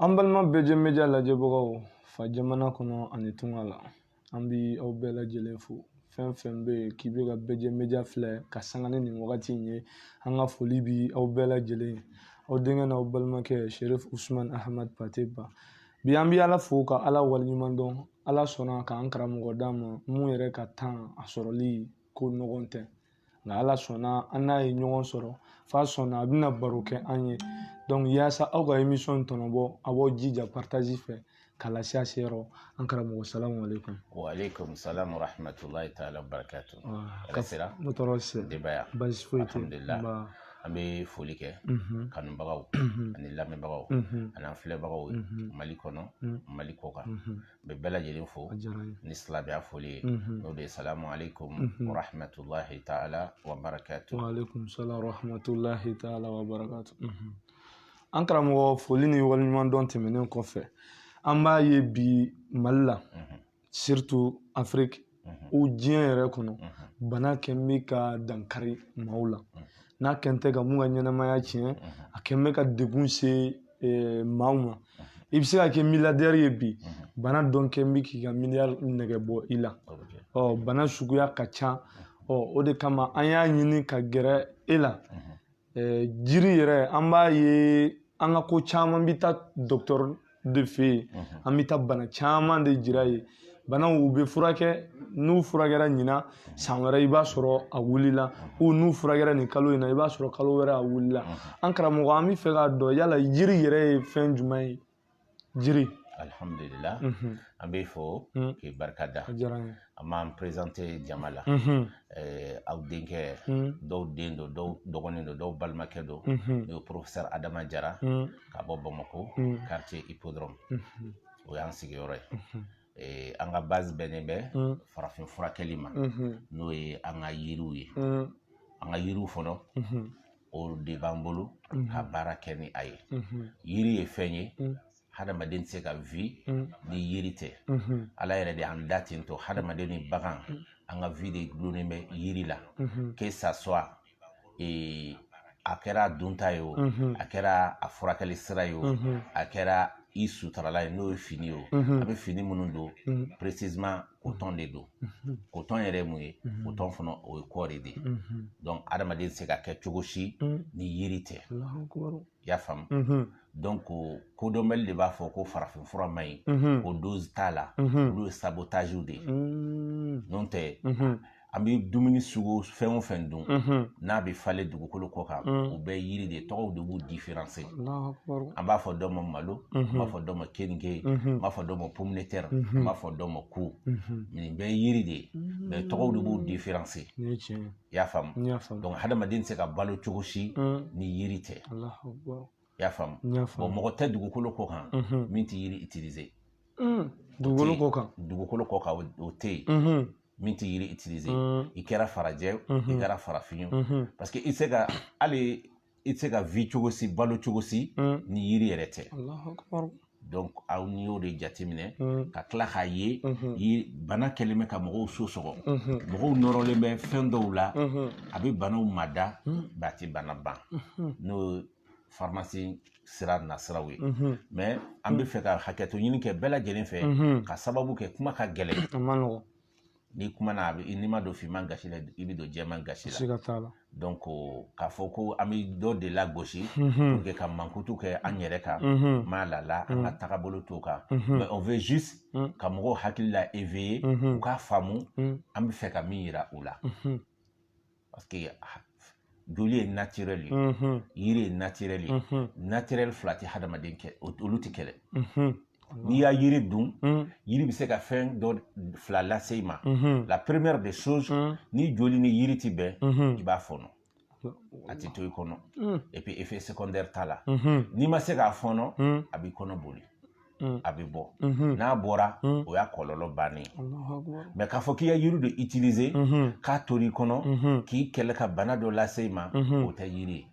An balima BJ Media lajɛbagaw fa jamana kɔnɔ ani tunga la an bi aw bɛɛ lajɛlen fo fɛn fɛn bɛ k'i bɛ ka BJ Media filɛ ka sanga ni nin wagati in ye an ka foli bi aw bɛɛ lajɛlen aw denkɛ n'aw balimakɛ Sherif Usman Ahmad Pate Ba bi an bi Ala fo ka Ala waleɲuman dɔn Ala sɔnna k'an karamɔgɔ d'an ma mun yɛrɛ ka temps a sɔrɔli ko nɔgɔn tɛ nka Ala sɔnna an n'a ye ɲɔgɔn sɔrɔ f'a sɔnna a bɛna baro kɛ an ye donc yaasa aw ka émission tɔnɔbɔ a b'aw jija partage fɛ k'a lase a seyɔrɔ an karamɔgɔ salamu alaikum. Wa alaikum salam wa rahmatullahi ta'ala wa barakatuh. Kasira no tɔɔrɔ se debaya basi foyi tɛ alhamdulillah an bɛ foli kɛ kanubagaw ani lamɛnbagaw ani an filɛbagaw Mali kɔnɔ Mali kɔ kan n bɛ bɛɛ lajɛlen fo ni silamɛya foli ye n'o de ye salamu alaikum wa rahmatullahi ta'ala wa barakatuh. Wa alaikum salam wa rahmatullahi ta'ala wa barakatuh. An karamɔgɔ foli ni waleɲuman dɔn tɛmɛnen kɔfɛ an b'a ye bi Mali la surtout Afrique ou diɲɛ yɛrɛ kɔnɔ bana kɛn bɛ ka dankari maaw la n'a kɛn tɛ ka mun ka ɲɛnamaya tiɲɛ a kɛn bɛ ka degun se maaw ma i bɛ se ka kɛ milliardaire ye bi bana dɔn kɛn bɛ k'i ka miliyari nɛgɛ bɔ i la bana suguya ka ca o de kama an y'a ɲini ka gɛrɛ e la jiri yɛrɛ an b'a ye an ka ko caman bɛ taa docteur de fɛ yen an bɛ taa bana caman de jira yen banaw u bɛ furakɛ n'u furakɛra ɲina san wɛrɛ i b'a sɔrɔ a wulila ou n'u furakɛra nin kalo in na i b'a sɔrɔ kalo wɛrɛ a wulila an karamɔgɔ an bɛ fɛ k'a dɔn yala jiri yɛrɛ ye fɛn jumɛn ye jiri. Alhamdulillah an bɛ fɔ k'i barika da an b'an présenter jama la aw denkɛ dɔw den don dɔw dɔgɔnin don dɔw balimakɛ don n'o ye professeur Adama Jara ka bɔ Bamako quartier Hippodrome o y'an sigiyɔrɔ ye an ka base bɛnnen bɛ farafin furakɛli ma n'o ye an ka yiriw ye an ka yiriw fɔlɔ o de b'an bolo ka baara kɛ ni a ye yiri ye fɛn ye hadamaden tɛ se ka vie ni yiri tɛ ala yɛrɛ de y'an da ten tɔ hadamaden ni bagan an ka vie de gulonnen bɛ yiri la que ça soit a kɛra dunta ye o a kɛra a furakɛli sira ye o a kɛra i sutarala ye n'o ye fini ye o a bɛ fini minnu don précisément coton de don coton yɛrɛ ye mun ye coton fana o ye kɔɔri de ye donc adamaden tɛ se ka kɛ cogo si ni yiri tɛ i y'a faamu donc kodɔnbali de b'a fɔ ko farafin fura man ɲi o dose t'a la olu ye sabotage de ye n'o tɛ an bɛ dumuni sugu fɛn o fɛn dun n'a bɛ falen dugukolo kɔ kan o bɛɛ yiri de tɔgɔw de b'u différencier an b'a fɔ dɔ ma malo an b'a fɔ dɔ ma keninke an b'a fɔ dɔ ma pomme de terre an b'a fɔ dɔ ma ku nin bɛɛ yiri de ye mais tɔgɔw de b'u différencier i y'a faamu donc hadamaden tɛ se ka balo cogo si ni yiri tɛ i y'a faamu bon mɔgɔ tɛ dugukolo kɔ kan min tɛ yiri utiliser dugukolo kɔ kan o tɛ yen min tɛ yiri utiliser i kɛra farajɛ i kɛra farafin parce que i tɛ se ka vie cogo si balo cogo si ni yiri yɛrɛ tɛ donc aw n'i y'o de jateminɛ ka tila k'a ye bana kɛlen bɛ ka mɔgɔw sosɔgɔ mɔgɔw nɔrɔlen bɛ fɛn dɔw la a bɛ banaw mada mais a tɛ bana ban n'o pharmacie sira nasiraw ye mais an bɛ fɛ ka hakɛto ɲini kɛ bɛɛ lajɛlen fɛ ka sababu kɛ kuma ka gɛlɛn ni kuma na n'i ma don finman gasi la i bɛ don jɛman gasi la donc k'a fɔ ko an bɛ dɔ de lagosi pour que ka mankutu kɛ an yɛrɛ kan m'a la an ka tagabolo t'o kan mais on veut juste ka mɔgɔw hakili la éveiller u k'a faamu an bɛ fɛ ka min yira u la parce que joli ye naturel ye yiri ye naturel ye naturel fila tɛ hadamaden kɛ olu tɛ kɛlɛ n'i y'a yiri dun yiri bɛ se ka fɛn dɔ fila lase i ma la première des choses ni joli ni yiri tɛ bɛn i b'a fɔnɔ a tɛ to i kɔnɔ et puis effet secondaire t'a la n'i ma se k'a fɔnɔ a b'i kɔnɔ boli a bɛ bɔ n'a bɔra o y'a kɔlɔlɔ bannen mais k'a fɔ k'i ya yiri de utiliser k'a tori i kɔnɔ k'i kɛlɛ ka bana dɔ lase i ma o tɛ yiri ye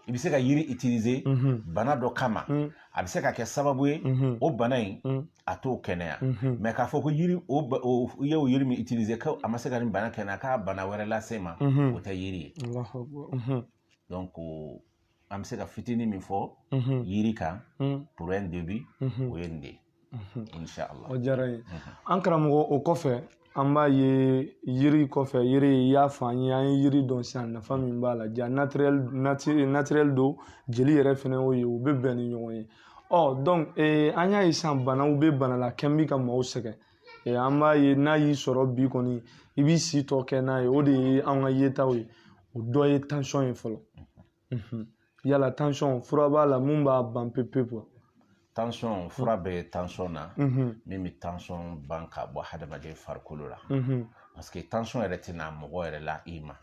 i bɛ se ka yiri utiliser bana dɔ kama a bɛ se ka kɛ sababu ye o bana in a t'o kɛnɛya mais k'a fɔ ko yiri i y'o yiri min utiliser ko a ma se ka nin bana kɛnɛya k'a bana wɛrɛ lase ma o tɛ yiri ye donc an bɛ se ka fitinin min fɔ yiri kan pour un début o ye nin de inshallah. O diyara n ye an karamɔgɔ o kɔfɛ an b'a ye yiri kɔfɛ yiri y'a fɔ an ye yiri dɔn sisan nafa min b'a la ja naturel don jeli yɛrɛ fɛnɛ y'o ye u bɛ bɛn ni ɲɔgɔn ye donc an y'a ye sisan banaw bɛ bana la kɛn bɛ ka maaw sɛgɛn an b'a ye n'a y'i sɔrɔ bi kɔni i b'i si tɔ kɛ n'a ye o de ye an ka yetaw ye o dɔ ye tension ye fɔlɔ yala tension fura b'a la mun b'a ban pewu. Tension fura bɛ tension na min bɛ tension ban ka bɔ hadamaden farikolo la parce que tension yɛrɛ tɛna mɔgɔ yɛrɛ la i ma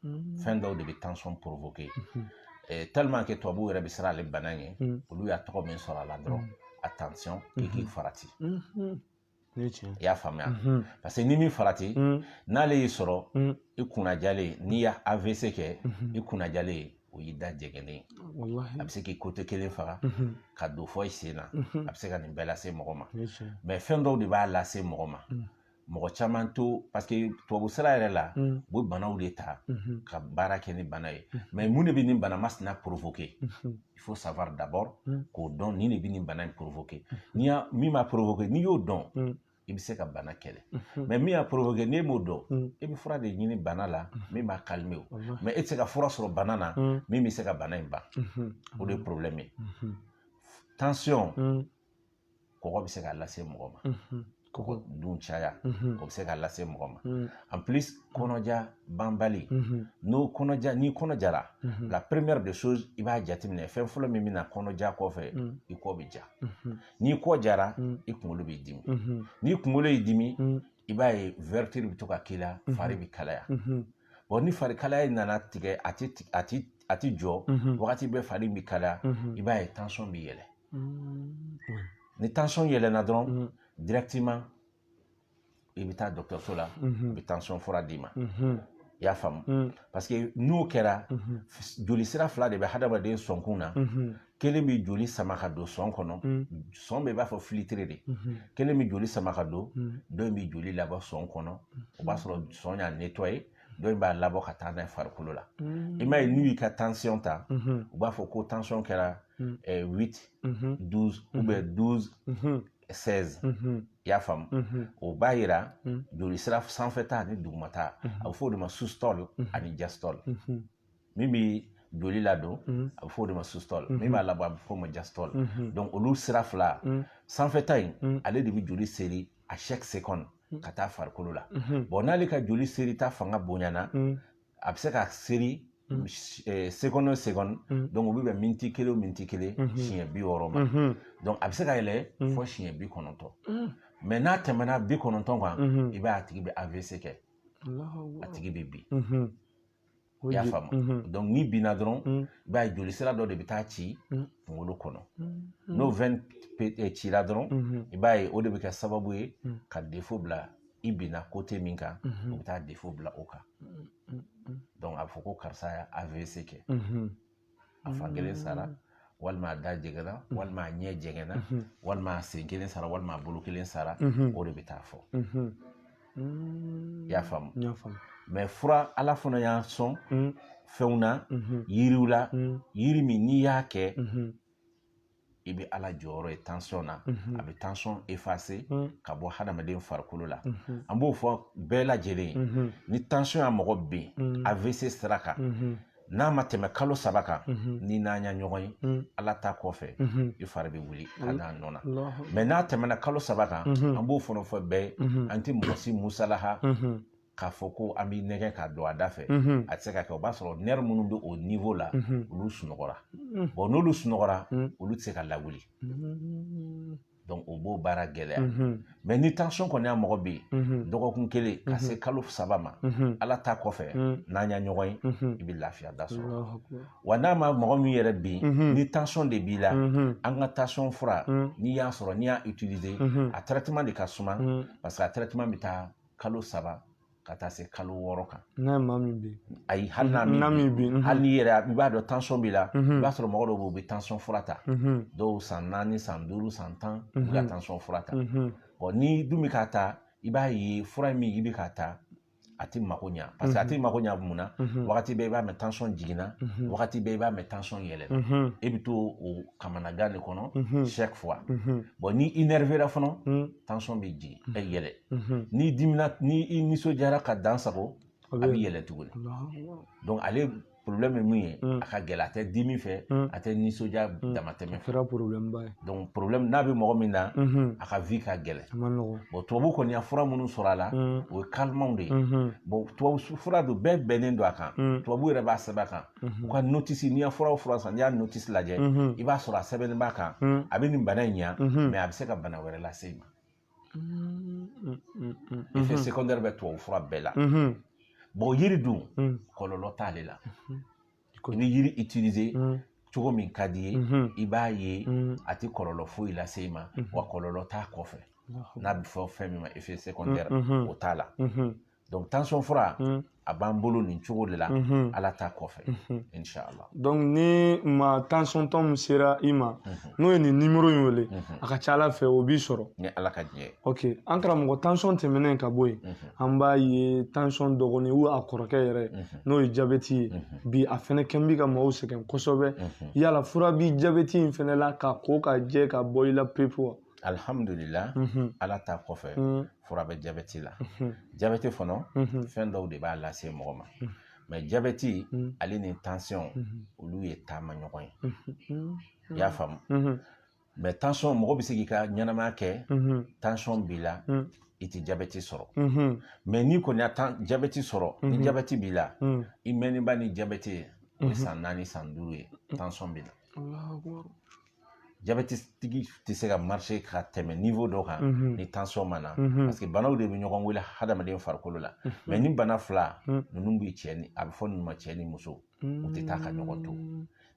fɛn dɔw de bɛ tension provoquer tellement que tubabuw yɛrɛ bɛ siran ale bana ɲɛ olu y'a tɔgɔ min sɔrɔ a la dɔrɔn attention i k'i farati i y'a faamuya parce que ni min farati n'ale y'i sɔrɔ i kunnajalen n'i y'a AVC kɛ i kunnajalen o y'i da jɛgɛnnen a bɛ se k'i côté kelen faga ka don fɔ i sen na a bɛ se ka nin bɛɛ lase mɔgɔ ma mais fɛn dɔw de b'a lase mɔgɔ ma mɔgɔ caman to parce que tubabu sira yɛrɛ la u bɛ banaw de ta ka baara kɛ ni bana ye mais mun de bɛ nin bana masina provoquer il faut savoir d'abord k'o dɔn nin de bɛ nin bana in provoquer min m'a provoquer n'i y'o dɔn i bɛ se ka bana kɛlɛ mais min y'a provoquer n'e m'o dɔn i bɛ fura de ɲini bana la min b'a calmer o mais e tɛ se ka fura sɔrɔ bana na min bɛ se ka bana in ban o de ye problème ye tension kɔgɔ bɛ se k'a lase mɔgɔ ma kɔgɔ dun caya o bɛ se k'a lase mɔgɔ ma en plus kɔnɔja banbali n'i kɔnɔjara la première des choses i b'a jateminɛ fɛn fɔlɔ min bɛna kɔnɔja kɔfɛ i kɔ bɛ ja n'i kɔ jara i kunkolo b'i dimi n'i kunkolo y'i dimi i b'a ye vertige bɛ to ka k'i la fari bɛ kalaya bon ni fari kalaya nana tigɛ a ti jɔ wagati bɛɛ fari bɛ kalaya i b'a ye tension bɛ yɛlɛ ni tension yɛlɛnna dɔrɔn directement i bɛ taa dɔgɔtɔrɔso la u bɛ tension fura d'i ma i y'a faamu parce que n'o kɛra joli sira fila de bɛ hadamaden sɔnkun na kelen bɛ joli sama ka don sɔn kɔnɔ sɔn bɛ i b'a fɔ filtre de kelen bɛ joli sama ka don dɔ in bɛ joli labɔ sɔn kɔnɔ o b'a sɔrɔ sɔn y'a nettoyer dɔ in b'a labɔ ka taa n'a ye farikolo la i m'a ye n'u y'i ka tension ta u b'a fɔ ko tension kɛra 8 12 ou bien 12 16 i y'a faamu o b'a yira joli sira sanfɛta ani dugumata a bɛ fɔ o de ma systole ani diastole min bɛ joli ladon a bɛ fɔ o de ma systole min b'a labɔ a bɛ fɔ o ma diastole donc olu sira fila sanfɛta in ale de bɛ joli seri à chaque seconde ka taa farikolo la bon n'ale ka joli seri ta fanga bonyana a bɛ se ka seri seconde o seconde donc u bɛ bɛn miniti kelen o miniti kelen siɲɛ 60 ma donc a bɛ se ka yɛlɛ fɔ siɲɛ 90 mais n'a tɛmɛna 90 kan i b'a tigi bɛ AVC kɛ a tigi bɛ bin i y'a faamu donc n'i binna dɔrɔn i b'a ye joli sira dɔ de bɛ taa ci kunkolo kɔnɔ n'o veine cira dɔrɔn i b'a ye o de bɛ kɛ sababu ye ka défaut bila i binna côté min kan o bɛ taa défaut bila o kan donc a bɛ fɔ ko karisa y'a AVC kɛ a fan kelen sara walima a da jɛgɛnna walima a ɲɛ jɛgɛnna walima a sen kelen sara walima a bolo kelen sara o de bɛ taa fɔ i y'a faamu mais fura ala fana y'a sɔn fɛnw na yiriw la yiri min n'i y'a kɛ i bɛ ala jɔyɔrɔ ye tension na a bɛ tension effacer ka bɔ hadamaden farikolo la an b'o fɔ bɛɛ lajɛlen ni tension y'a mɔgɔ bin AVC sira kan n'a ma tɛmɛ kalo 3 kan ni n'a ɲa ɲɔgɔn ye ala ta kɔfɛ i fari bɛ wuli ka n'a nɔ na mais n'a tɛmɛna kalo 3 kan an b'o fana fɔ bɛɛ an tɛ mɔgɔ si musalaha k'a fɔ ko an b'i nɛgɛ k'a don a da fɛ a tɛ se ka kɛ o b'a sɔrɔ nerf minnu bɛ o niveau la olu sunɔgɔra bon n'olu sunɔgɔra olu tɛ se ka lawuli donc o b'o baara gɛlɛya mais ni tension kɔni y'a mɔgɔ bɛ yen dɔgɔkun kelen ka se kalo 3 ma ala ta kɔfɛ n'a ɲa ɲɔgɔn ye i bɛ lafiya da sɔrɔ wa n'a ma mɔgɔ min yɛrɛ bɛ yen ni tension de b'i la an ka tension fura n'i y'a sɔrɔ n'i y'a utiliser a traitement de ka suma parce que a traitement bɛ taa kalo 3 ka taa se kalo 6 kan n'a maa min bɛ ayi hali n'a min bɛ yen hali n'i yɛrɛ i b'a dɔn tension b'i la i b'a sɔrɔ mɔgɔ dɔw bɛ yen u bɛ tension fura ta dɔw san 4 san 5 san 10 u bɛ ka tension fura ta bon ni dun bɛ k'a ta i b'a ye fura min i bɛ k'a ta ati mako ɲa parce que ati mako ɲa mun na wagati bɛɛ i b'a mɛn tension jiginna wagati bɛɛ i b'a mɛn tension yɛlɛna e bɛ to o kamanagan de kɔnɔ chaque fois bon ni i nervera fana tension bɛ jigin yɛlɛ ni dimina ni i nisɔndiyara ka dan sago a bɛ yɛlɛ tuguni donc ale problème min ye a ka gɛlɛ a tɛ dimi fɛ a tɛ nisɔndiya damatɛmɛ fɛ donc problème n'a bɛ mɔgɔ min na a ka vie ka gɛlɛ bon tubabu kɔni ya fura minnu sɔrɔ a la o ye calmant de ye bon tubabu fura don bɛɛ bɛnnen don a kan tubabu yɛrɛ b'a sɛbɛn a kan u ka notice n'i ya fura o fura san n'i y'a notice lajɛ i b'a sɔrɔ a sɛbɛnnen b'a kan a bɛ nin bana in ɲa mais a bɛ se ka bana wɛrɛ lase i ma effet secondaire bɛ tubabu fura bɛɛ la bon yiri dun kɔlɔlɔ t'ale la i bɛ yiri utiliser cogo min ka di ye i b'a ye a tɛ kɔlɔlɔ foyi lase i ma wa kɔlɔlɔ t'a kɔfɛ n'a bɛ fɔ fɛn min ma effet secondaire o t'a la donc tension fura a b'an bolo nin cogo de la ala t'a kɔfɛ inshallah donc ni ma tension tɔ min sera i ma n'o ye nin numéro in wele a ka ca ala fɛ o b'i sɔrɔ ni ala ka diɲɛ ok an karamɔgɔ tension tɛmɛnen ka bɔ yen an b'a ye tension dɔgɔnin ou a kɔrɔkɛ yɛrɛ n'o ye jabɛti ye bi a fɛnɛ kɛn bɛ ka maaw sɛgɛn kosɛbɛ yala fura bi jabɛti in fɛnɛ la ka ko ka jɛ ka bɔ i la pewu wa alhamdulillah ala t'a kɔfɛ fura bɛ jabɛti la jabɛti fana fɛn dɔw de b'a lase mɔgɔ ma mais jabɛti ale ni tension olu ye taama ɲɔgɔn ye i y'a faamu mais tension mɔgɔ bɛ se k'i ka ɲɛnamaya kɛ tension b'i la i tɛ jabɛti sɔrɔ mais n'i kɔni ya jabɛti sɔrɔ ni jabɛti b'i la i mɛnniba ni jabɛti ye o ye san 4 san 5 ye tension b'i la jabɛtitigi tɛ se ka marcher ka tɛmɛ niveau dɔ kan ni tension ma na parce que banaw de bɛ ɲɔgɔn wele hadamaden farikolo la mais ni bana fila ninnu bɛ cɛ ni a bɛ fɔ ninnu ma cɛ ni muso u tɛ taa ka ɲɔgɔn to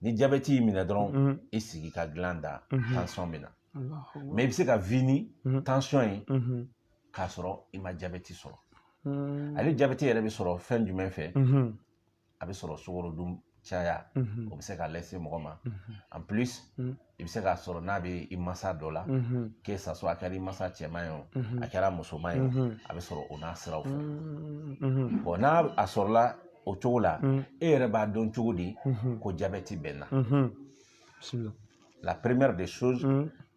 ni jabɛti y'i minɛ dɔrɔn i sigi ka dilan da tension bɛ na mais i bɛ se ka vie ni tension ye k'a sɔrɔ i ma jabɛti sɔrɔ ale jabɛti yɛrɛ bɛ sɔrɔ fɛn jumɛn fɛ a bɛ sɔrɔ sukarodun caya o bɛ se ka lase mɔgɔ ma en plus i bɛ se k'a sɔrɔ n'a bɛ i mansa dɔ la que ça soit a kɛra i mansa cɛman ye o a kɛra musoman ye o a bɛ sɔrɔ o n'a siraw fɛ bon n'a a sɔrɔla o cogo la e yɛrɛ b'a dɔn cogo di ko jabɛti bɛ n na la première des choses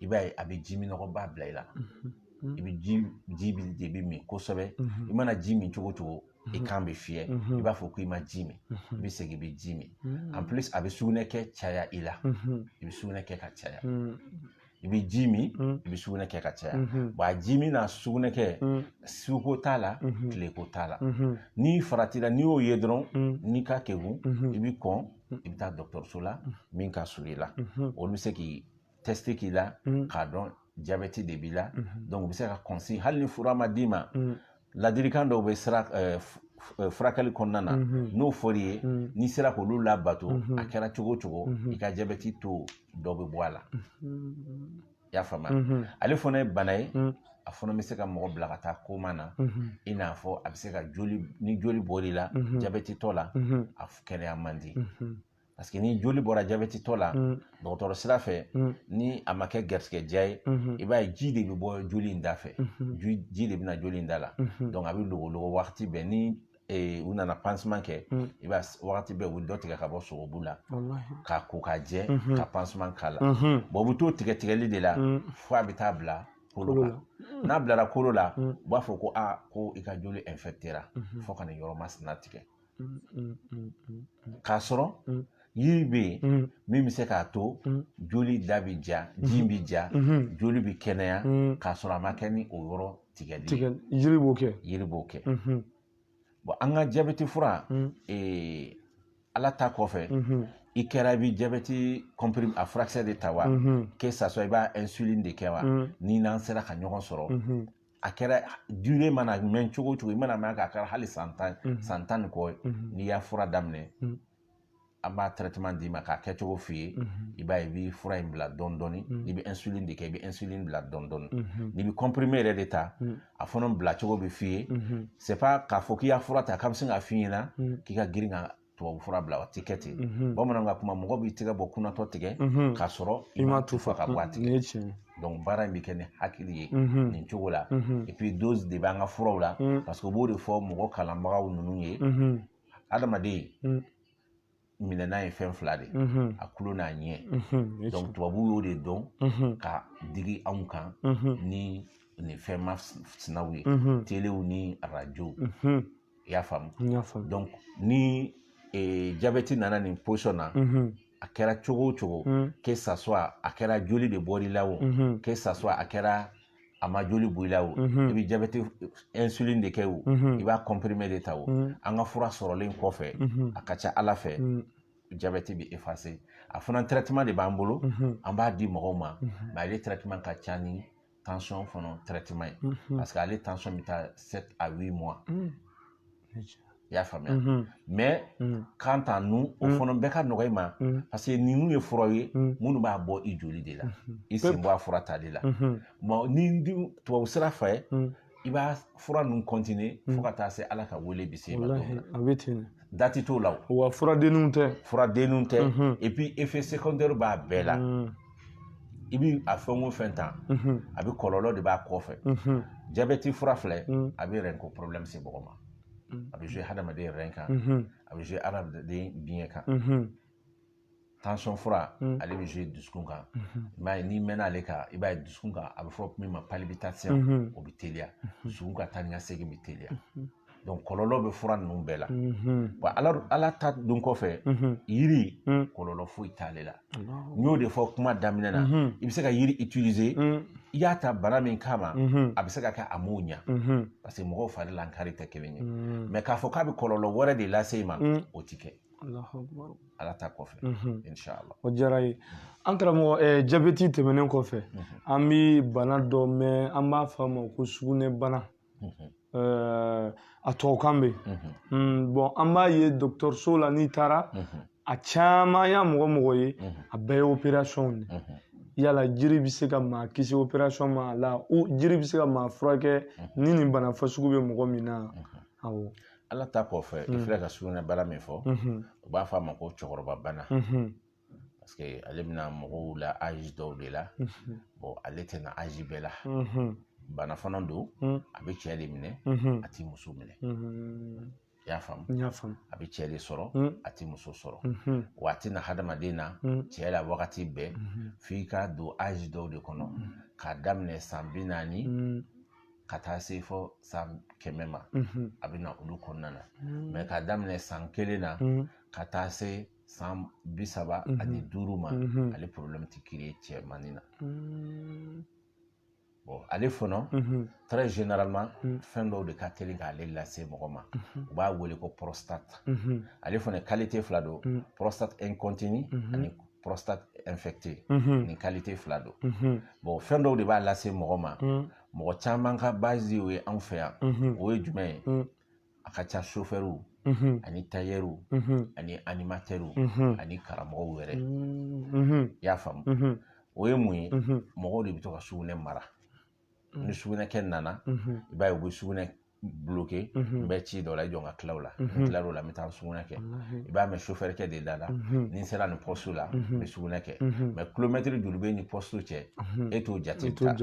i b'a ye a bɛ ji minɔgɔba bila i la i bɛ ji de bɛ min kosɛbɛ i mana ji min cogo cogo i kan bɛ fiyɛ i b'a fɔ ko i ma ji min i bɛ segin i bɛ ji min en plus a bɛ sugunɛ kɛ caya i la i bɛ sugunɛ kɛ ka caya i bɛ ji min i bɛ sugunɛ kɛ ka caya bon a ji min n'a sugunɛ kɛ suko t'a la tileko t'a la n'i faratila n'i y'o ye dɔrɔn n'i ka kegun i bɛ kɔn i bɛ taa dɔgɔtɔrɔso la min ka surun i la olu bɛ se k'i tester k'i la k'a dɔn jabɛti de b'i la donc u bɛ se ka consigne hali ni fura ma d'i ma ladilikan dɔw bɛ sira furakɛli kɔnɔna na n'o fɔr'i ye n'i sera k'olu labato a kɛra cogo o cogo i ka jabɛti taux dɔ bɛ bɔ a la i y'a faamuya ale fana ye bana ye a fana bɛ se ka mɔgɔ bila ka taa koma na i n'a fɔ a bɛ se ka ni joli bɔr'i la jabɛti tɔ la a kɛnɛya man di parce que ni joli bɔra jabɛti tɔ la dɔgɔtɔrɔ sira fɛ ni a ma kɛ gɛrisigɛdiya ye i b'a ye ji de bɛ bɔ joli in da fɛ ji de bɛna joli in da la donc a bɛ logo wagati bɛɛ ni u nana pansement kɛ i b'a wagati bɛɛ u bɛ dɔ tigɛ ka bɔ sogobu la k'a ko k'a jɛ ka pansement k'a la bon u bɛ t'o tigɛli de la fo a bɛ taa bila kolo kan n'a bilara kolo la u b'a fɔ ko ko i ka joli infectera fo ka nin yɔrɔ masina tigɛ k'a sɔrɔ yiri bɛ yen min bɛ se k'a to joli da bɛ ja ji bɛ ja joli bɛ kɛnɛya k'a sɔrɔ a ma kɛ ni o yɔrɔ tigɛli yiri b'o kɛ bon an ka jabɛti fura ala ta kɔfɛ i kɛra i bɛ jabɛti comprimé a furakisɛ de ta wa que ça soit i b'a insuline de kɛ wa ni n'an sera ka ɲɔgɔn sɔrɔ a kɛra durée mana mɛn cogo o cogo i mana mɛn k'a kɛra hali san 10 ni kɔ n'i y'a fura daminɛ an b'a traitement d'i ma k'a kɛ cogo f'i ye i b'a ye i bɛ fura in bila dɔɔni dɔɔni n'i bɛ insuline de kɛ i bɛ insuline bila dɔɔni dɔɔni n'i bɛ comprimé yɛrɛ de ta a fana bila cogo bɛ f'i ye c'est pas k'a fɔ k'i y'a fura ta k'a bɛ sin k'a f'i ɲɛna k'i ka girin ka tubabu fura bila o ti kɛ ten bamananw ka kuma mɔgɔ b'i tigɛ bɔ kunnatɔ tigɛ k'a sɔrɔ i ma tufa ka bɔ a tigɛ donc baara in bɛ kɛ ni hakili ye nin cogo la et puis dose de b'an ka furaw la parce que u b'o de fɔ mɔgɔ kalanbagaw ninnu ye adamaden minɛnan ye fɛn fila de a tulo n'a ɲɛ donc tubabu y'o de dɔn ka digi anw kan ni nin fɛn masinaw ye telew ni arajow i y'a faamu donc ni jabɛti nana nin position na a kɛra cogo o cogo que ça soit a kɛra joli de bɔr'i la o que ça soit a kɛra a ma joli bɔ i la o i bɛ jabɛti insuline de kɛ o i b'a comprimé de ta o an ka fura sɔrɔlen kɔfɛ a ka ca Ala fɛ jabɛti bɛ effacer a fana traitement de b'an bolo an b'a di mɔgɔw ma mais ale traitement ka ca ni tension fana traitement ye parce que ale tension bɛ taa 7 à 8 mois i y'a faamuya mais quant à nous o fana bɛɛ ka nɔgɔ i ma parce que ninnu ye fura ye minnu b'a bɔ i joli de la i sen bɔ a fura tali la bon ni tubabu sira fɛ i b'a fura ninnu continuer fo ka taa se Ala ka wele bɛ se ma dati t'o la o wa furadenninw tɛ et puis effet secondaire b'a bɛɛ la i bi a fɛn o fɛn ta a bɛ kɔlɔlɔ de b'a kɔfɛ jabɛti fura filɛ a bɛ rein ko problème se mɔgɔ ma a bɛ jouer hadamaden rein kan a bɛ jouer hadamaden biɲɛ kan tension fura ale bɛ jouer dusukun kan i b'a ye n'i mɛnna ale kan i b'a ye dusukun kan a bɛ fɔ min ma palpitation o bɛ teliya dusukun ka taa ni ka segin bɛ teliya donc kɔlɔlɔ bɛ fura ninnu bɛɛ la bon Ala ta dun kɔfɛ yiri kɔlɔlɔ foyi t'ale la n y'o de fɔ kuma daminɛ na i bɛ se ka yiri utiliser i y'a ta bana min kama a bɛ se ka kɛ a m'o ɲa parce que mɔgɔw fari lankari tɛ kelen ye mais k'a fɔ k'a bɛ kɔlɔlɔ wɛrɛ de lase i ma o ti kɛ Ala ta kɔfɛ inshallah o diyara ye an karamɔgɔ jabɛti tɛmɛnen kɔfɛ an bɛ bana dɔ mɛn an b'a fɔ a ma ko sugunɛ bana a tubabukan bɛ yen bon an b'a ye dɔgɔtɔrɔso la n'i taara a caman y'a mɔgɔ ye a bɛɛ ye opération de yala jiri bɛ se ka maa kisi opération ma a la jiri bɛ se ka maa furakɛ ni nin bana fasugu bɛ mɔgɔ min na awɔ Ala ta kɔfɛ i filɛ ka sugunɛ bana min fɔ u b'a fɔ a ma ko cɛkɔrɔba bana parce que ale bɛna mɔgɔw la âge dɔw de la bon ale tɛna âge bɛɛ la bana fana don a bɛ cɛ de minɛ a tɛ muso minɛ i y'a faamu a bɛ cɛ de sɔrɔ a tɛ muso sɔrɔ wa a tɛna hadamaden na cɛ la wagati bɛɛ f'i ka don âge dɔw de kɔnɔ k'a daminɛ san 40 ka taa se fɔ san 100 ma a bɛ na olu kɔnɔna na mais k'a daminɛ san 1 na ka taa se san 35 ma ale problème tɛ créer cɛmannin na bon ale fana très généralement fɛn dɔw de ka teli k'ale lase mɔgɔ ma u b'a wele ko prostate ale fana qualité fila don prostate incontinue ani prostate infectée ni qualité fila don bon fɛn dɔw de b'a lase mɔgɔ ma mɔgɔ caman ka base o ye anw fɛ yan o ye jumɛn ye a ka ca chauffeur ani tailleur ani animateur ani karamɔgɔw yɛrɛ i y'a faamu o ye mun ye mɔgɔw de bɛ to ka sugunɛ mara ni sugunɛkɛ nana i b'a ye u bɛ sugunɛ bloqué n bɛ ci dɔ la i jɔ n ka tila o la n tila o la n bɛ taa sugunɛ kɛ i b'a mɛn chauffeur kɛ de da la ni n sera nin poste la n bɛ sugunɛ kɛ mais kilomètre joli bɛ ni poste cɛ e t'o jate ta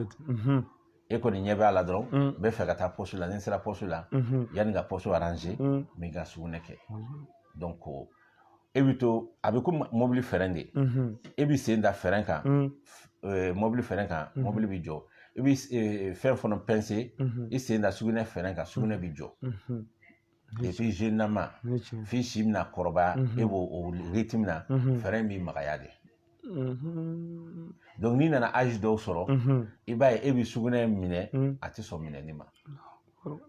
e kɔni ɲɛ b'a la dɔrɔn n bɛ fɛ ka taa poste la ni n sera poste la yanni ka poste arranger n bɛ ka sugunɛ kɛ donc e bɛ to a bɛ komi mobili frein de e bɛ sen da frein kan mobili frein kan mobili bɛ jɔ i bɛ fɛn fana pincer i sen da sugunɛ frein kan sugunɛ bɛ jɔ et puis généralement f'i si bɛna kɔrɔbaya e b'o o rythme na frein bɛ magaya de donc n'i nana âge dɔw sɔrɔ i b'a ye e bɛ sugunɛ minɛ a tɛ sɔn minɛni ma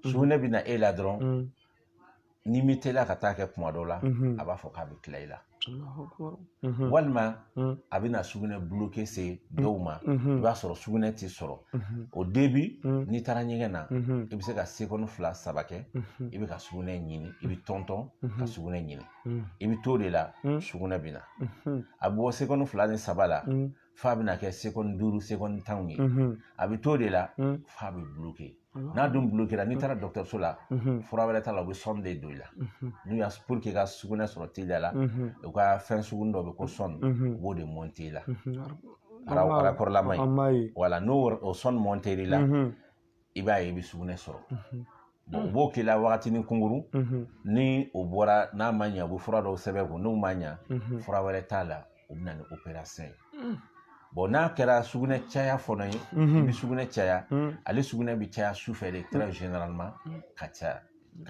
sugunɛ bɛ na e la dɔrɔn n'i mi teliya ka taa kɛ kuma dɔw la a b'a fɔ k'a bɛ tila i la walima a bɛ na sugunɛ bloqué se dɔw ma i b'a sɔrɔ sugunɛ tɛ sɔrɔ au début n'i taara ɲɛgɛn na i bɛ se ka seconde 2 3 kɛ i bɛ ka sugunɛ ɲini i bɛ tɔntɔn ka sugunɛ ɲini i bɛ to de la sugunɛ bɛ na a bɛ bɔ seconde 2 ni 3 la f'a bɛ na kɛ seconde 5 seconde 10 ye a bɛ to de la f'a bɛ bloqué n'a dun bloquera n'i taara dɔgɔtɔrɔso la fura wɛrɛ t'a la u bɛ sɔn de don i la n'u y'a pour que ka sugunɛ sɔrɔ teliya la u ka fɛn sugunin dɔ bɛ ko sɔn u b'o de monter i la arakɔrɔlama in wala n'o sɔn monter i la i b'a ye i bɛ sugunɛ sɔrɔ bon u b'o k'i la wagatinin kunkuru ni o bɔra n'a ma ɲɛ u bɛ fura dɔw sɛbɛn kun n'o ma ɲɛ fura wɛrɛ t'a la u bɛ na ni opération ye bon n'a kɛra sugunɛ caya fɔlɔ ye i bɛ sugunɛ caya ale sugunɛ bɛ caya sufɛ de très généralement ka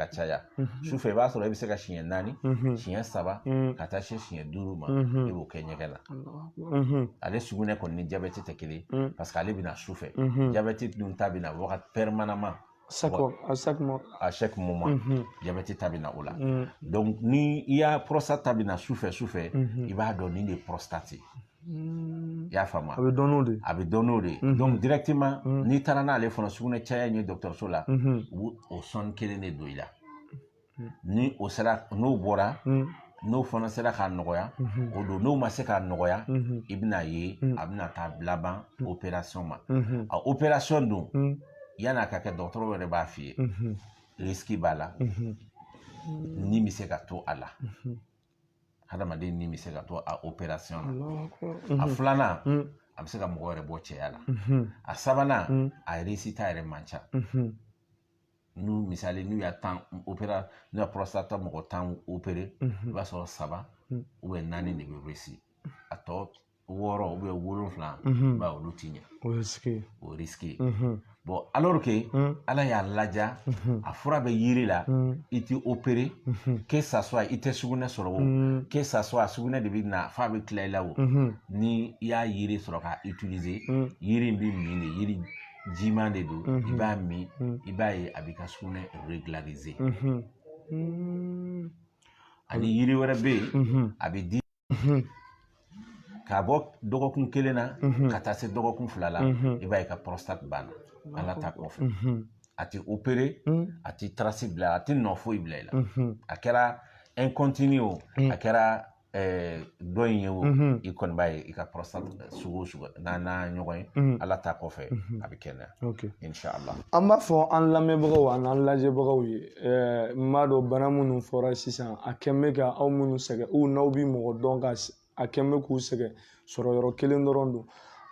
caya sufɛ i b'a sɔrɔ i bɛ se ka siɲɛ 4 siɲɛ 3 ka taa se siɲɛ 5 ma i b'o kɛ ɲɛgɛn na ale sugunɛ kɔni ni diabète tɛ kelen parce que ale bɛ na sufɛ diabète dun ta bɛ na wagati permanemment à chaque moment diabète ta bɛ na o la donc ni i y'a prostate ta bɛ na sufɛ i b'a dɔn nin de ye prostate ye i y'a faamu a bɛ dɔn n'o de a bɛ dɔn n'o de donc directement n'i taara n'ale fana sugunɛ caya in ye dɔgɔtɔrɔso la o sɔnni kelen de don i la ni o sera n'o bɔra n'o fana sera k'a nɔgɔya o don n'o ma se k'a nɔgɔya i bɛna ye a bɛna taa laban opération ma a opération dun yan'a ka kɛ dɔgɔtɔrɔ yɛrɛ b'a f'i ye risque b'a la ni bɛ se ka to a la hadamaden ni bɛ se ka to a opération na a filanan a bɛ se ka mɔgɔ yɛrɛ bɔ cɛya la a sabanan a réussite yɛrɛ man ca n'u misali n'u y'a 10 opéra n'u y'a prostate mɔgɔ 10 opéré i b'a sɔrɔ 3 ou bien 4 de bɛ réussir a tɔ 6 ou bien 7 ba olu ti ɲɛ o risque bon alors que ala y'a laja a fura bɛ yiri la i ti opéré que ça soit i tɛ sugunɛ sɔrɔ o que ça soit sugunɛ de bɛ na f'a bɛ tila i la o ni i y'a yiri sɔrɔ ka utiliser yiri bɛ min de yiri jiman de don i b'a min i b'a ye a b'i ka sugunɛ régulariser ani yiri wɛrɛ bɛ yen a bɛ di k'a bɔ dɔgɔkun 1 na ka taa se dɔgɔkun 2 la i b'a ye ka prostate banna ala ta kɔfɛ a tɛ opéré a tɛ trace bila a tɛ nɔ foyi bila i la a kɛra un continu o a kɛra dɔ in ye o i kɔni b'a ye i ka prostate sugu o sugu n'a ɲɔgɔn ye ala ta kɔfɛ a bɛ kɛnɛya inshallah an b'a fɔ an lamɛnbagaw an'an lajɛbagaw ye n b'a dɔn bana minnu fɔra sisan a kɛn bɛ ka aw minnu sɛgɛn u n'aw bɛ mɔgɔ dɔn ka a kɛn bɛ k'u sɛgɛn sɔrɔ yɔrɔ kelen dɔrɔn don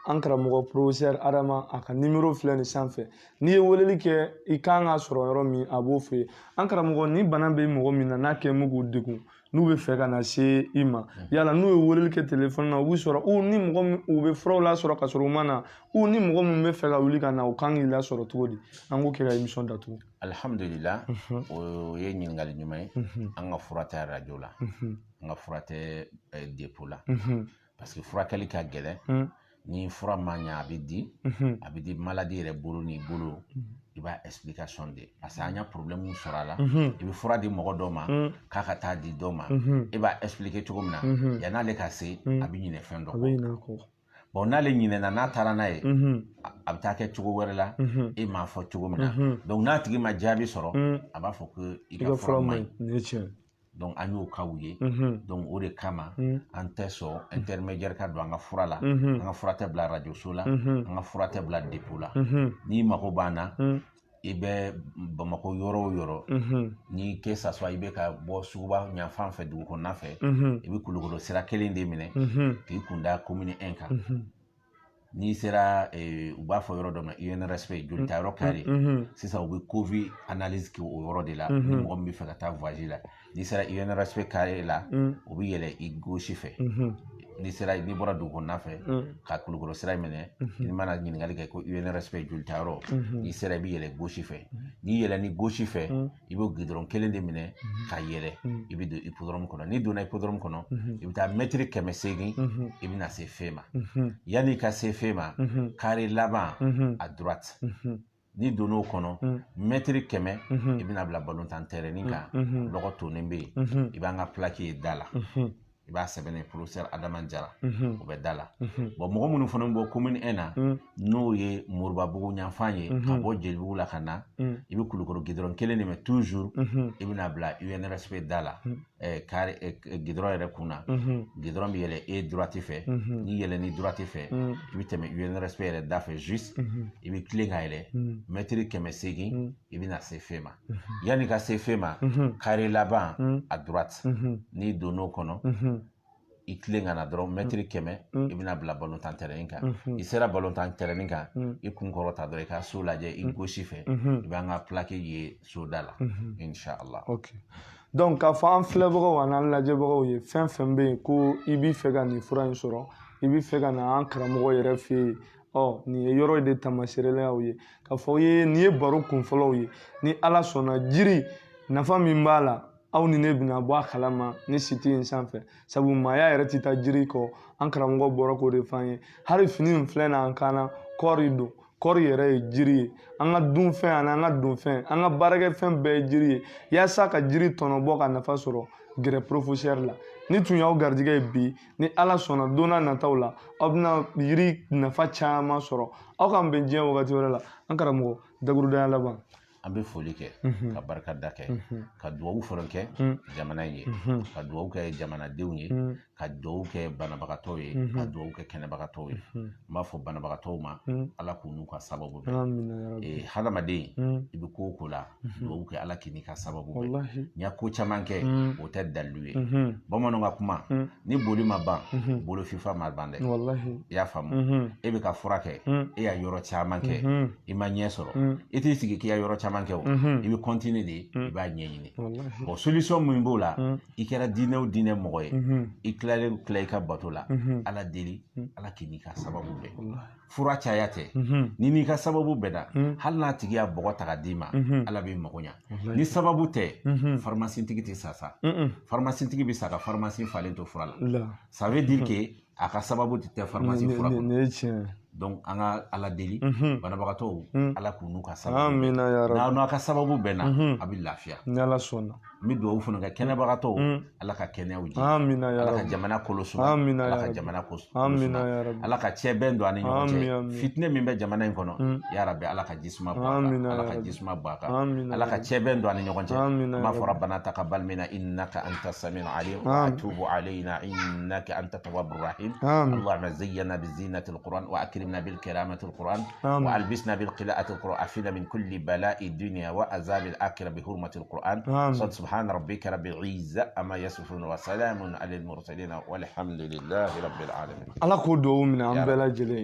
an karamɔgɔ professeur Adama a ka numéro filɛ nin sanfɛ n'i ye weleli kɛ i kan ka sɔrɔ yɔrɔ min a b'o f'i ye an karamɔgɔ ni bana bɛ mɔgɔ min na n'a kɛn bɛ k'u degun n'u bɛ fɛ ka na se i ma yala n'u ye weleli kɛ telefɔni na u bɛ sɔrɔ ni mɔgɔ min u bɛ furaw lasɔrɔ ka sɔrɔ u ma na ni mɔgɔ min bɛ fɛ ka wuli ka na u kan k'i lasɔrɔ cogo di an k'o kɛ ka émission datugu alhamdulillah o ye ɲininkali ɲuman ye an ka fura tɛ radio la an ka fura tɛ dépôt la parce que furakɛli ka gɛlɛn ni fura ma ɲɛ a bɛ di maladie yɛrɛ bolo n'i bolo i b'a explication de parce que an y'a problème sɔrɔ a la i bɛ fura di mɔgɔ dɔ ma k'a ka taa di dɔ ma e b'a expliquer cogo min na yan'ale ka se a bɛ ɲinɛ fɛn dɔ kɔ bon n'ale ɲinɛna n'a taara n'a ye a bɛ taa kɛ cogo wɛrɛ la e m'a fɔ cogo min na donc n'a tigi ma jaabi sɔrɔ a b'a fɔ ko i ka fura ma ɲi donc an y'o kaw ye donc o de kama an tɛ sɔn intermédiaire ka don an ka fura la an ka fura tɛ bila radioso la an ka fura tɛ bila dépôt la n'i mago b'an na i bɛ Bamakɔ yɔrɔ o yɔrɔ ni que ça soit i bɛ ka bɔ suguba ɲafan fɛ dugu kɔnɔna fɛ i bɛ Kulukoro sira kelen de minɛ k'i kun da commune 1 kan n'i sera u b'a fɔ yɔrɔ dɔ ma UNRSP jolita yɔrɔ kari sisan u bɛ Covid analyse kɛ o yɔrɔ de la ni mɔgɔ min bɛ fɛ ka taa voyage la n'i sera UNRSP kari la u bɛ yɛlɛ i gauche fɛ n'i bɔra dugu kɔnɔna fɛ ka Kulukoro sira minɛ n'i mana ɲininkali kɛ ko UNRSP jolita yɔrɔ n'i sera i bɛ yɛlɛ gauche fɛ n'i yɛlɛ ni gauche fɛ i bɛ goudron kelen de minɛ ka yɛlɛ i bɛ don hippodrome kɔnɔ n'i donna hippodrome kɔnɔ i bɛ taa mètre 800 i bɛ na se fe ma yanni ka se fe ma carré laban à droite n'i donn'o kɔnɔ mètre 100 i bɛna bila balontan terrain kan lɔgɔ tonnen bɛ yen i b'an ka plaque ye da la i b'a sɛbɛnne professeur Adama Jara o bɛ da la bon mɔgɔ minnu fana bɔ commune 1 na n'o ye Moribabugu ɲafan ye ka bɔ Jelibugu la ka na i bɛ Kulukoro goudron kelen de mɛ toujours i bɛna bila UNRSP da la gidron yɛrɛ kunna gidron bɛ yɛlɛ e droite fɛ ni yɛlɛ ni droite fɛ i bɛ tɛmɛ UNRSP yɛrɛ da fɛ juste i bɛ tilen ka yɛlɛ mètre 800 i bɛ na se fe ma yanni ka se fe ma carré laban à droite n'i donn'o kɔnɔ i tilen ka na dɔrɔn mètre 100 i bɛna bila balontan terrain kan i sera balontan terrain kan i kun kɔrɔta dɔrɔn i ka so lajɛ i gauche fɛ i b'an ka plaque ye soda la inshallah. Donc k'a fɔ an filɛbagaw ani an lajɛbagaw ye fɛn fɛn bɛ yen ko i b'i fɛ ka nin fura in sɔrɔ i b'i fɛ ka na an karamɔgɔ yɛrɛ fɛ yen nin ye yɔrɔ de tamaseerela y'aw ye k'a fɔ nin ye baro kunfɔlɔw ye ni Ala sɔnna jiri nafa min b'a la aw ni ne bɛna bɔ a kalama ni site in sanfɛ sabu maaya yɛrɛ tɛ taa jiri kɔ an karamɔgɔ bɔra k'o de f'an ye hali fini in filɛ na an kan na kɔɔri don kɔɔri yɛrɛ ye jiri ye an ka dunfɛn ani an ka donfɛn an ka baarakɛfɛn bɛɛ ye jiri ye yaasa ka jiri tɔnɔbɔ ka nafa sɔrɔ gɛrɛ professeur la ni tun y'aw garijɛgɛ ye bi ni Ala sɔnna don n'a nataw la aw bɛna yiri nafa caman sɔrɔ aw k'an bɛn diɲɛ wagati wɛrɛ la an karamɔgɔ dakurudanya laban. An bɛ foli kɛ ka barikada kɛ ka dugawu fana kɛ jamana in ye ka dugawu kɛ jamanadenw ye ka dugawu kɛ banabagatɔw ye ka dugawu kɛ kɛnɛbagatɔw ye n b'a fɔ banabagatɔw ma Ala k'u n'u ka sababu bɛn hadamaden i bɛ ko o ko la dugawu kɛ Ala k'i n'i ka sababu bɛn n ye ko caman kɛ o tɛ dalilu ye bamananw ka kuma ni boli ma ban bolo fifa ma ban dɛ i y'a faamu e bɛ ka fura kɛ e y'a yɔrɔ caman kɛ i ma ɲɛ sɔrɔ i t'i sigi k'i ya yɔrɔ caman kɛ o i bɛ continuer de i b'a ɲɛɲini bon solution min b'o la i kɛra diinɛ o diinɛ mɔgɔ ye i tilalen tila i ka bato la Ala deli Ala k'i n'i ka sababu bɛn fura caya tɛ ni n'i ka sababu bɛnna hali n'a tigi y'a bɔgɔ ta ka d'i ma Ala b'i mago ɲa ni sababu tɛ pharmacie tigi tɛ sa pharmacie tigi bɛ sa ka pharmacie falen to fura la ça veut dire que a ka sababu tɛ pharmacie fura kɔnɔ donc an ka Ala deli banabagatɔw Ala k'u n'u ka sababu n'aw ka sababu bɛnna a bɛ lafiya ni Ala sɔnna n bɛ dugawu fana kɛ kɛnɛbagatɔw Ala ka kɛnɛyaw di Ala ka jamana kolo suma Ala ka jamana kolo suma Ala ka cɛ bɛn don ani ɲɔgɔn cɛ fitinɛ min bɛ jamana in kɔnɔ ya Rabbi Ala ka jisuma bɔ a kan Ala ka jisuma bɔ a kan Ala ka cɛ bɛn don ani ɲɔgɔn cɛ an b'a fɔ Rabbana taqabbal minna innaka anta samiul alim wa atubu alayna innaka anta tawwabur rahim Allahumma zayyana bizinatil Qur'an wa akrimna bil kiramatil Qur'an wa albisna bil qira'atil Qur'an afina min kulli bala'i dunya wa azabil akhirah bi hurmatil Qur'an سبحان ربك رب العزة أما يصفون وسلام على المرسلين والحمد لله رب العالمين. الله كودو من عم بلا جلي.